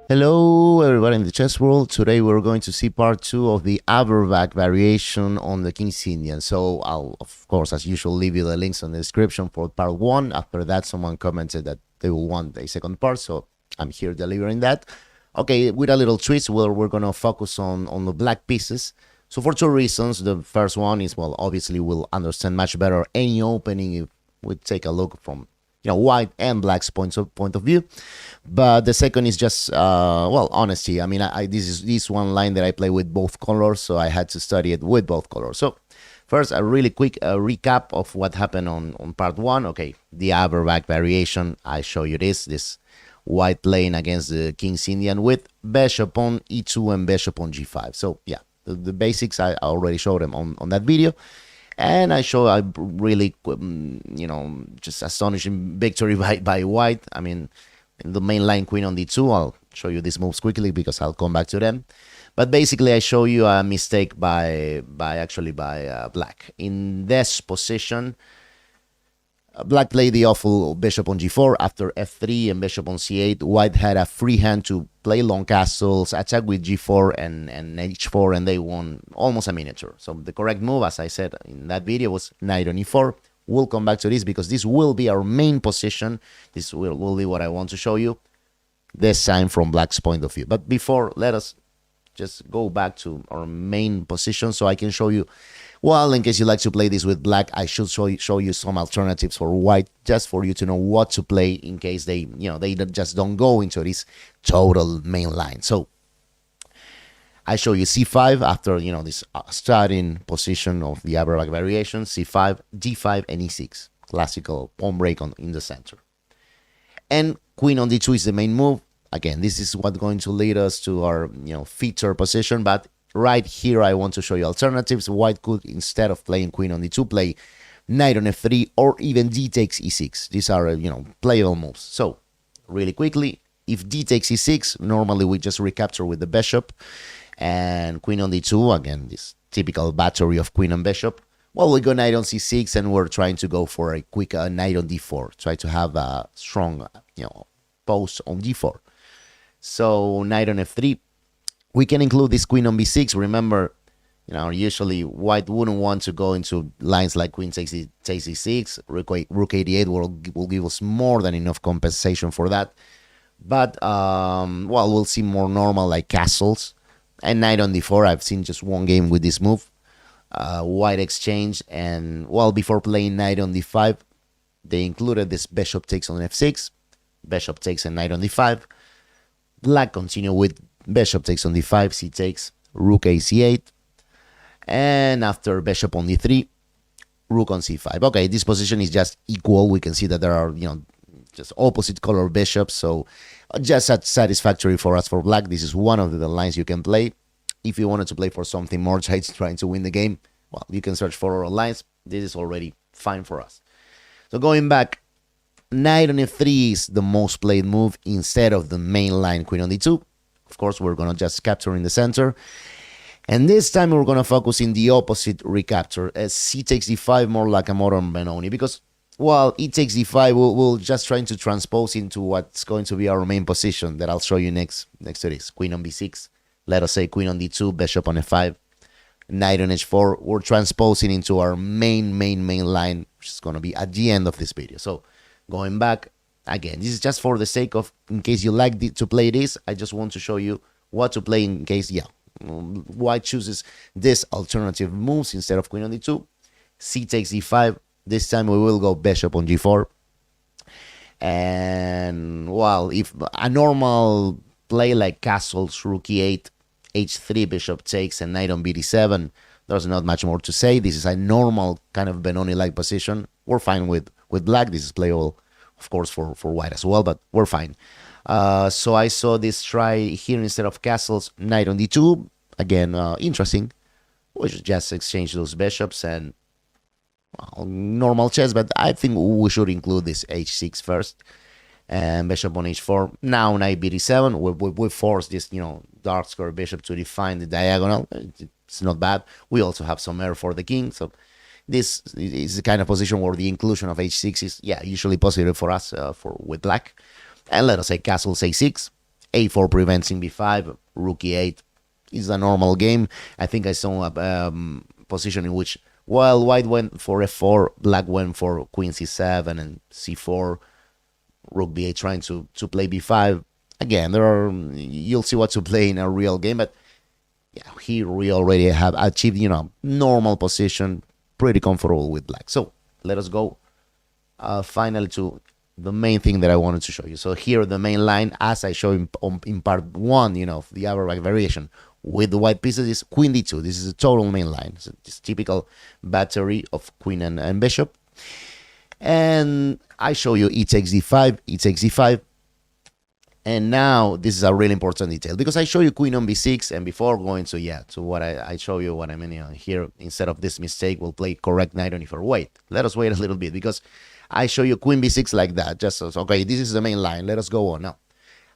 Hello, everybody in the chess world. Today we're going to see part 2 of the Averbach variation on the King's Indian. So I'll, of course, as usual, leave you the links in the description for part 1. After that, someone commented that they will want a second part, so I'm here delivering that. Okay, with a little twist, we're going to focus on the black pieces. So for two reasons. The first one is, well, obviously we'll understand much better any opening if we take a look from white and black's point of view. But the second is just well, honesty. I mean, this one line that I play with both colors, so I had to study it with both colors. So first, a really quick recap of what happened on part 1. Okay, the Averbach variation. I show you this white lane against the King's Indian with bishop on e2 and bishop on g5. So yeah, the basics I already showed them on that video. And I show a really, just astonishing victory by white. I mean, in the main line, queen on d2. I'll show you these moves quickly because I'll come back to them. But basically, I show you a mistake by black. In this position, black played the awful bishop on g4 after f3 and bishop on c8. White had a free hand to play long castles, attack with g4 and h4, and they won almost a miniature. So the correct move, as I said in that video, was knight on e4. We'll come back to this because this will be our main position. This will be what I want to show you this time from black's point of view. But before, let us just go back to our main position so I can show you. Well, in case you like to play this with black, I should show you some alternatives for white, just for you to know what to play in case they just don't go into this total main line. So I show you c5 after this starting position of the Averbach variation, c5, d5, and e6, classical pawn break in the center. And queen on d2 is the main move. Again, this is what's going to lead us to our feature position, but right here, I want to show you alternatives. White could, instead of playing queen on d2, play knight on f3 or even d takes e6. These are, playable moves. So, really quickly, if d takes e6, normally we just recapture with the bishop. And queen on d2, again, this typical battery of queen and bishop. Well, we go knight on c6, and we're trying to go for a quick knight on d4. Try to have a strong, post on d4. So, knight on f3. We can include this queen on b6. Remember, usually white wouldn't want to go into lines like queen takes e6. Rook a8 will give us more than enough compensation for that. But, well, we'll see more normal like castles. And knight on d4, I've seen just one game with this move. White exchange, and, well, before playing knight on d5, they included this bishop takes on f6. Bishop takes and knight on d5. Black continue with bishop takes on d5, c takes, rook a c8, and after bishop on d3, rook on c5. Okay, this position is just equal. We can see that there are, just opposite color bishops, so just satisfactory for us for black. This is one of the lines you can play. If you wanted to play for something more, trying to win the game, well, you can search for other lines. This is already fine for us. So going back, knight on f3 is the most played move instead of the main line queen on d2. Of course, we're going to just capture in the center. And this time we're going to focus in the opposite recapture, as c takes d5, more like a modern Benoni. Because, well, e takes d5, we'll just trying to transpose into what's going to be our main position that I'll show you next to this. Queen on b6, let us say queen on d2, bishop on f5, knight on h4. We're transposing into our main line, which is going to be at the end of this video. So, going back, again, this is just for the sake of, in case you like to play this, I just want to show you what to play in case, white chooses this alternative moves instead of queen on d2. C takes d5. This time we will go bishop on g4. And, well, if a normal play like castles, rook e8, h3, bishop takes, and knight on bd7, there's not much more to say. This is a normal kind of Benoni-like position. We're fine with black. This is playable, of course, for white as well, but we're fine. So I saw this try here instead of castles, knight on d2. Again, interesting. We should just exchange those bishops and, well, normal chess, but I think we should include this h6 first. And bishop on h4. Now knight bd7. We force this, dark square bishop to define the diagonal. It's not bad. We also have some air for the king, so this is the kind of position where the inclusion of h6 is, usually positive for us with black. And let us say castles a6, a4 preventing b5, rook e8 is a normal game. I think I saw a position in which, while white went for f4, black went for queen c7 and c4, rook b8 trying to play b5. Again, you'll see what to play in a real game, but yeah, here we already have achieved, normal position, pretty comfortable with black. So let us go finally to the main thing that I wanted to show you. So here the main line, as I showed in part 1, the Averbach variation with the white pieces, is queen d2. This is a total main line. So this typical battery of queen and bishop. And I show you e takes d5, e takes d5. And now this is a really important detail, because I show you queen on b6, and before going to what I show you what I mean here, instead of this mistake, we'll play correct knight on e4. Wait, let us wait a little bit, because I show you queen b6 like that, just so, okay, this is the main line, let us go on. Now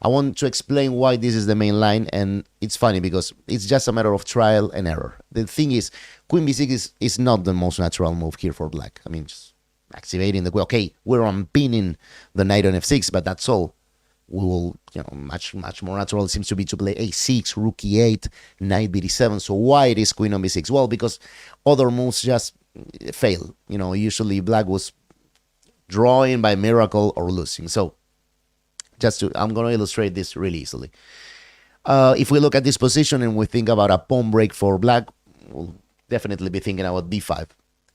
I want to explain why this is the main line, and it's funny because it's just a matter of trial and error. The thing is, queen b6 is not the most natural move here for black. I mean, just activating the queen. Okay, we're unpinning the knight on f6, but that's all. We will, much more natural seems to be to play a6, rook e8, knight b7. So why it is queen on b6? Well, because other moves just fail. Usually black was drawing by miracle or losing. So I'm going to illustrate this really easily. If we look at this position and we think about a pawn break for black, we'll definitely be thinking about b5.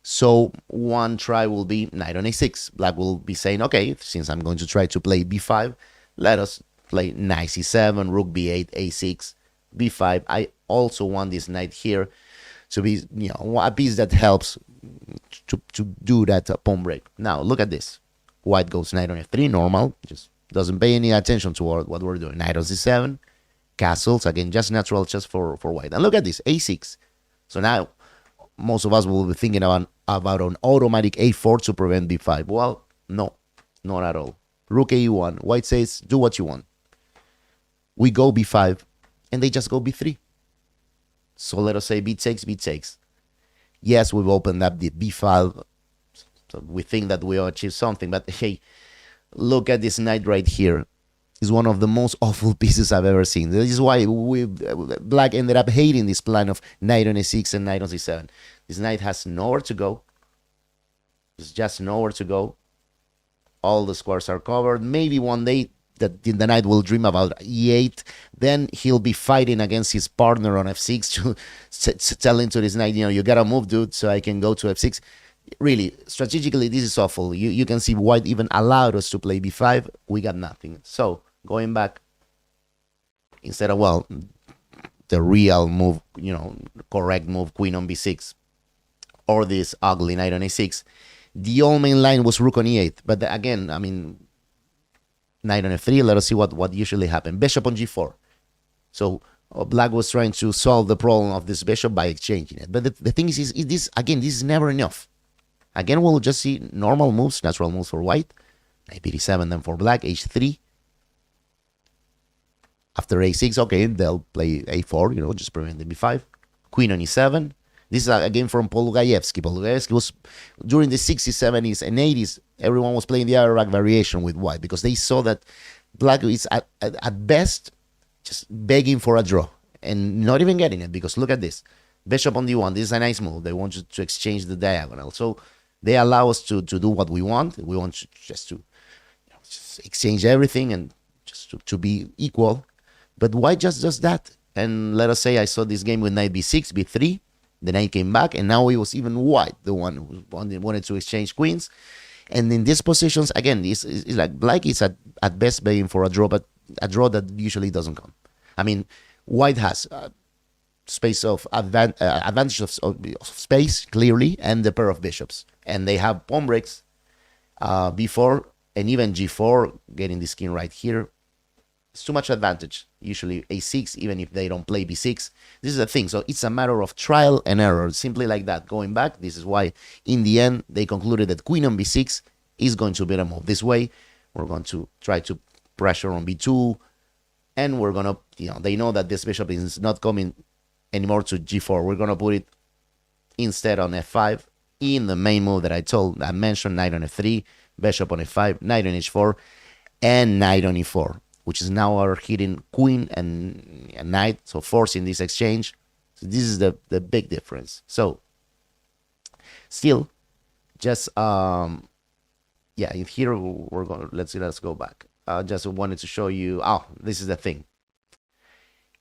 So one try will be knight on a6. Black will be saying, okay, since I'm going to try to play b5, let us play knight c7, rook b8, a6, b5. I also want this knight here to be, a piece that helps to do that pawn break. Now, look at this. White goes knight on f3, normal. Just doesn't pay any attention to what we're doing. Knight on c7, castles. Again, just natural just for white. And look at this, a6. So now, most of us will be thinking about an automatic a4 to prevent b5. Well, no, not at all. Rook a1, white says, do what you want. We go b5, and they just go b3. So let us say b takes. Yes, we've opened up the b5, so we think that we achieved something, but hey, look at this knight right here. It's one of the most awful pieces I've ever seen. This is why black ended up hating this plan of knight on a6 and knight on c7. This knight has nowhere to go. There's just nowhere to go. All the squares are covered. Maybe one day that the knight will dream about e8. Then he'll be fighting against his partner on f6 to telling to this knight, you gotta move, dude, so I can go to f6. Really, strategically, this is awful. You can see white even allowed us to play b5. We got nothing. So going back, instead of, the real move, correct move, queen on b6, or this ugly knight on a6, the old main line was rook on e8. But again, I mean, knight on f3, let us see what usually happens. Bishop on g4. So black was trying to solve the problem of this bishop by exchanging it. But the thing is this is never enough. Again, we'll just see normal moves, natural moves for white. Knight b7, then for black, h3. After a6, okay, they'll play a4, just prevent the b5. Queen on e7. This is again from Pausethevideoandthink. Pausethevideoandthink was, during the 60s, 70s, and 80s, everyone was playing the Averbach variation with white because they saw that black is at best just begging for a draw and not even getting it, because look at this. Bishop on d1, this is a nice move. They want you to exchange the diagonal. So they allow us to do what we want. We want just to just exchange everything and just to be equal. But white just does that. And let us say I saw this game with knight b6, b3. The knight came back, and now it was even white, the one who wanted to exchange queens. And in these positions, again, it's like black is at best begging for a draw, but a draw that usually doesn't come. I mean, white has space of advantage of space, clearly, and the pair of bishops. And they have pawn breaks, b4, and even g4, getting this king right here. It's too much advantage. Usually a6, even if they don't play b6. This is the thing. So it's a matter of trial and error, simply like that. Going back, this is why in the end they concluded that queen on b6 is going to be a move. This way, we're going to try to pressure on b2, and we're going to, they know that this bishop is not coming anymore to g4. We're going to put it instead on f5 in the main move that I mentioned, knight on f3, bishop on f5, knight on h4, and knight on e4. which is now our hidden queen and knight, so forcing this exchange. So this is the big difference. So still, just yeah, here we're going. Let's go back. Just wanted to show you. Oh, this is the thing.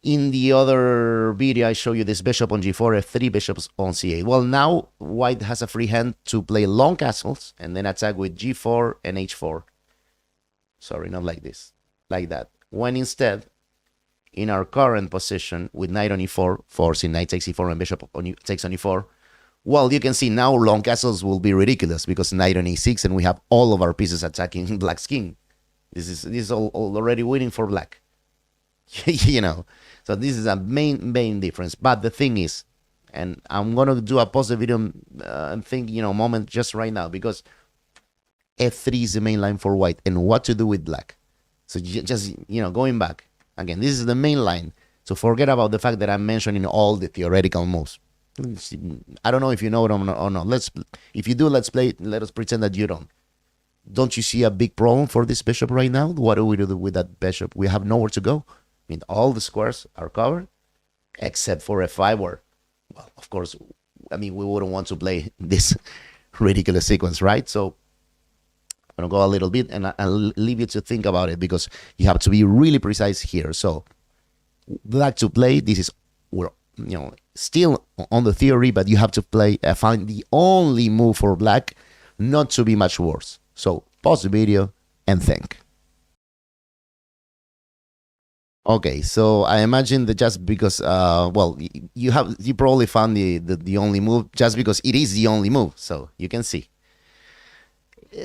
In the other video, I show you this bishop on g4, f3, bishops on c8. Well, now white has a free hand to play long castles and then attack with g4 and h4. Sorry, not like this, like that. When instead, in our current position with knight on e4, forcing knight takes e4 and bishop on takes on e4, well, you can see now long castles will be ridiculous because knight on e6 and we have all of our pieces attacking black's king. This is all already winning for black. You know, so this is a main difference. But the thing is, and I'm gonna do a pause the video and think, you know, moment just right now, because f3 is the main line for white and what to do with black. So just, you know, going back again, this is the main line. So forget about the fact that I'm mentioning all the theoretical moves. I don't know if you know it or not. If you do, let's play. Let us pretend that you don't. Don't you see a big problem for this bishop right now? What do we do with that bishop? We have nowhere to go. I mean, all the squares are covered, except for f5, where, well, of course, I mean, we wouldn't want to play this ridiculous sequence, right? So I'm going to go a little bit, and I'll leave you to think about it, because you have to be really precise here. So black to play, this is, we're, you know, still on the theory, but you have to play, find the only move for black not to be much worse. So pause the video and think. Okay, so I imagine that just because, well, you probably found the only move just because it is the only move. So you can see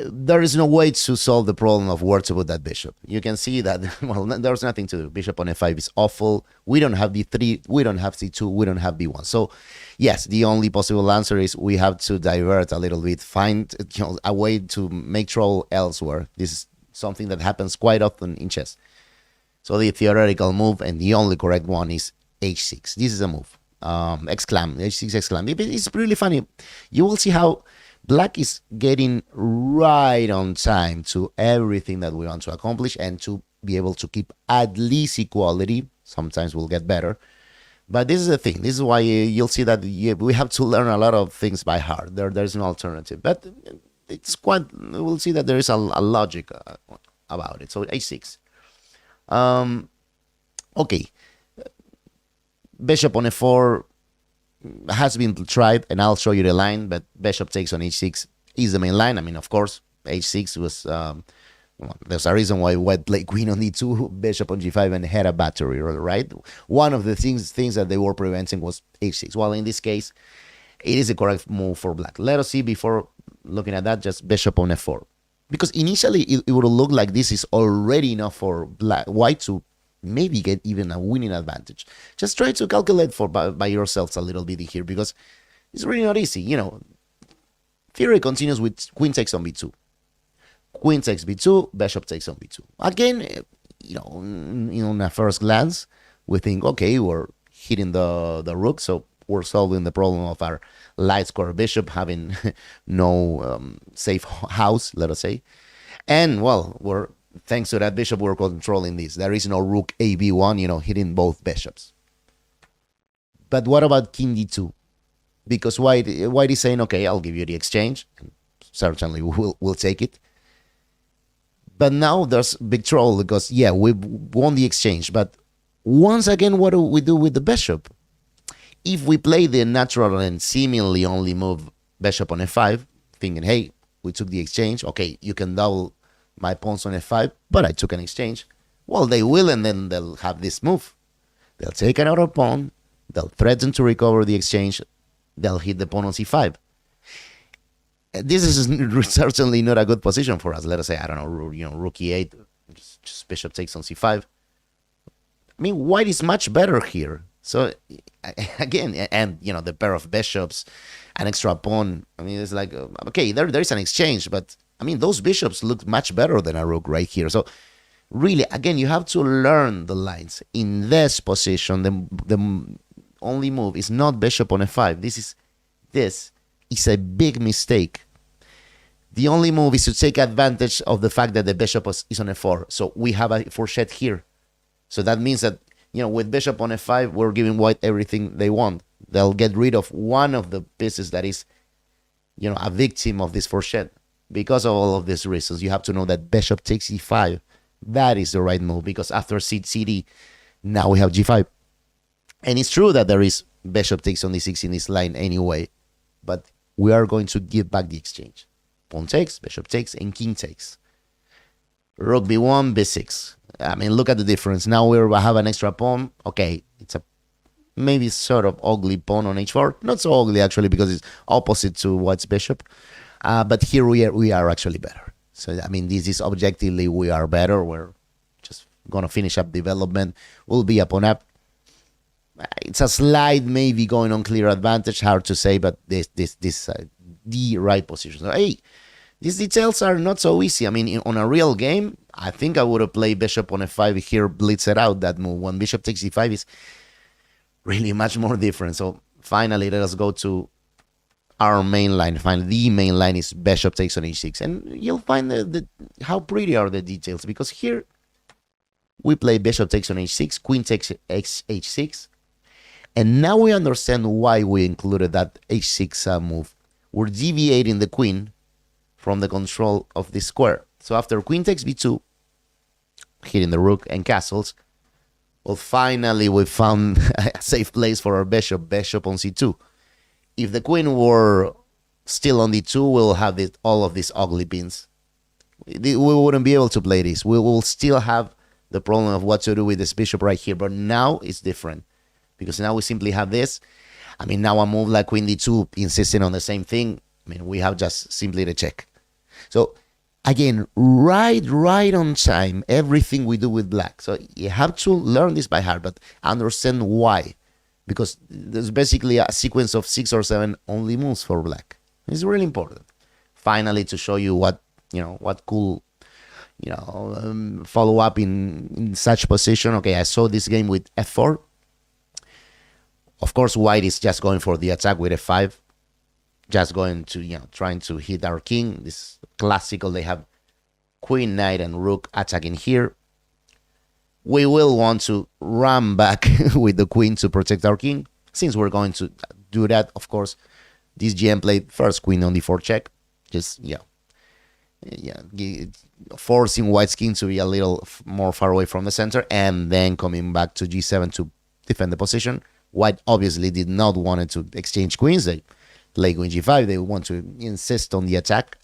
there is no way to solve the problem of where to put that bishop. You can see that, well, there's nothing to do. Bishop on f5 is awful. We don't have d3, we don't have c2, we don't have b1. So yes, the only possible answer is we have to divert a little bit, find, you know, a way to make trouble elsewhere. This is something that happens quite often in chess. So the theoretical move and the only correct one is h6. This is a move. H6 exclam. It's really funny. You will see how black is getting right on time to everything that we want to accomplish and to be able to keep at least equality. Sometimes we'll get better. But this is the thing. This is why you'll see that we have to learn a lot of things by heart. There's no alternative. But it's quite, we'll see that there is a logic about it. So h6. Okay, bishop on f4 has been tried, and I'll show you the line, but bishop takes on h6 is the main line. I mean, of course, h6 was, there's a reason why white played queen on d2, bishop on g5, and had a battery, right? One of the things that they were preventing was h6. Well, in this case, it is a correct move for black. Let us see, before looking at that, just bishop on f4. Because initially it would look like this is already enough for white to maybe get even a winning advantage. Just try to calculate by yourselves a little bit here, because it's really not easy. You know, theory continues with queen takes on b2. Queen takes b2, bishop takes on b2. Again, you know, on a first glance, we think, okay, we're hitting the rook, so we're solving the problem of our light square bishop having no safe house, let us say. And, well, thanks to that bishop, we're controlling this. There is no rook ab1, you know, hitting both bishops. But what about king d2? Because white is saying, okay, I'll give you the exchange. Certainly, we'll take it. But now there's big trouble, because, yeah, we won the exchange. But once again, what do we do with the bishop? If we play the natural and seemingly only move bishop on f5, thinking, hey, we took the exchange, okay, you can double my pawns on f5, but I took an exchange. Well, they will, and then they'll have this move. They'll take another pawn, they'll threaten to recover the exchange, they'll hit the pawn on c5. This is certainly not a good position for us. Let us say, I don't know, you know, rook e8, just bishop takes on c5. I mean, white is much better here. So, again, and, you know, the pair of bishops, an extra pawn. I mean, it's like, okay, there is an exchange, but, I mean, those bishops look much better than a rook right here. So, really, again, you have to learn the lines. In this position, the only move is not bishop on f5. This is a big mistake. The only move is to take advantage of the fact that the bishop is on f4. So we have a fourchette here. So that means that, with bishop on f5, we're giving white everything they want. They'll get rid of one of the pieces that is, a victim of this fourchette. Because of all of these reasons, you have to know that bishop takes e5. That is the right move, because after cd, now we have g5. And it's true that there is bishop takes on d6 in this line anyway, but we are going to give back the exchange. Pawn takes, bishop takes, and king takes. Rook b1, b6. I mean, look at the difference. Now we have an extra pawn. Okay, it's a maybe sort of ugly pawn on h4. Not so ugly, actually, because it's opposite to white's bishop. But here we are actually better. So, I mean, this is objectively we are better. We're just going to finish up development. We'll be up on up. It's a slight maybe going on clear advantage. Hard to say, but this the right position. So, hey, these details are not so easy. I mean, on a real game, I think I would have played bishop on f5 here, blitzed out that move. When bishop takes e5 is really much more different. So finally, let us go to our main line. Finally, the main line is bishop takes on h6. And you'll find how pretty are the details. Because here, we play bishop takes on h6, queen takes h6. And now we understand why we included that h6 move. We're deviating the queen from the control of this square. So after queen takes b2, hitting the rook and castles, well, finally we found a safe place for our bishop on c2. If the queen were still on d2, we'll have all of these ugly pins. We wouldn't be able to play this. We will still have the problem of what to do with this bishop right here. But now it's different, because now we simply have this. I mean, now a move like queen d2 insisting on the same thing. I mean, we have just simply the check. So again, right on time, everything we do with black. So you have to learn this by heart, but understand why. Because there's basically a sequence of 6 or 7 only moves for black. It's really important. Finally, to show you what cool, follow up in such position. Okay, I saw this game with f4. Of course, white is just going for the attack with f5. Just going to, trying to hit our king. This classical, they have queen, knight, and rook attacking here. We will want to run back with the queen to protect our king. Since we're going to do that, of course, this GM played first queen on d4 check. Just, forcing white's king to be a little more far away from the center, and then coming back to g7 to defend the position. White obviously did not want to exchange queens. They play queen g5. They want to insist on the attack.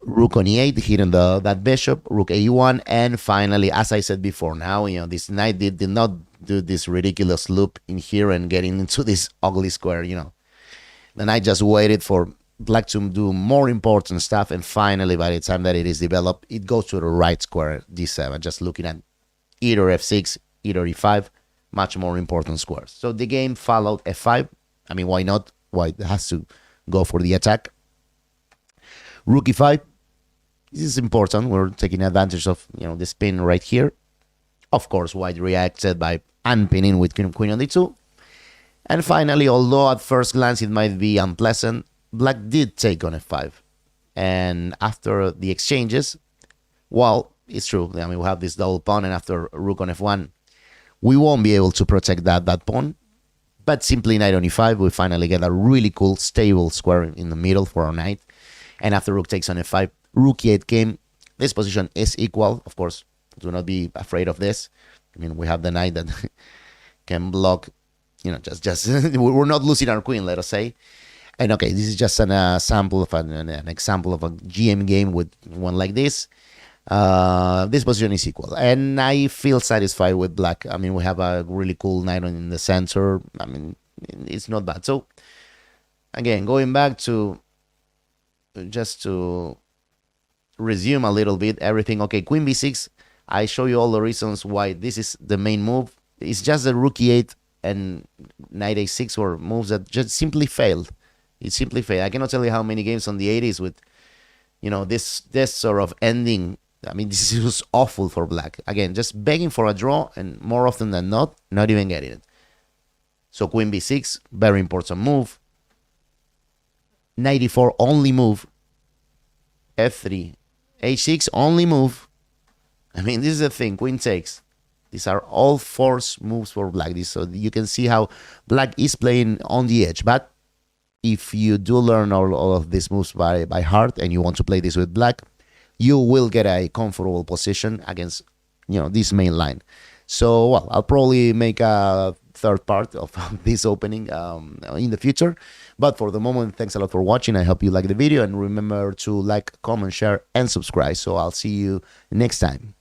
Rook on e8, hitting that bishop. Rook a1, and finally, as I said before, now this knight did not do this ridiculous loop in here and getting into this ugly square. The knight just waited for black to do more important stuff, and finally, by the time that it is developed, it goes to the right square, d7. Just looking at either f6, either e5, much more important squares. So the game followed f5. I mean, why not? White has to go for the attack. Rook e5. This is important. We're taking advantage of the spin right here. Of course, white reacted by unpinning with queen on d2. And finally, although at first glance it might be unpleasant, black did take on f5. And after the exchanges, well, it's true. I mean, we have this double pawn, and after rook on f1, we won't be able to protect that pawn. But simply knight on e5, we finally get a really cool, stable square in the middle for our knight. And after rook takes on f5, rook e8 came. This position is equal. Of course, do not be afraid of this. I mean, we have the knight that can block, just we're not losing our queen, let us say. And okay, this is just an sample of an example of a GM game with one like this. This position is equal, and I feel satisfied with black. I mean, we have a really cool knight in the center. I mean, it's not bad. So again, going back to just to resume a little bit everything. Okay, queen b6. I show you all the reasons why this is the main move. It's just that rook e8 and knight a6 were moves that just simply failed. It simply failed. I cannot tell you how many games on the 80s with this sort of ending. I mean, this was awful for black. Again, just begging for a draw, and more often than not even getting it. So queen b6, very important move. Knight e4, only move. f3, h6, only move. I mean, this is the thing, queen takes. These are all force moves for black. So you can see how black is playing on the edge. But if you do learn all of these moves by heart and you want to play this with black, you will get a comfortable position against, this main line. So, well, I'll probably make a third part of this opening in the future. But for the moment, thanks a lot for watching. I hope you like the video, and remember to like, comment, share, and subscribe. So I'll see you next time.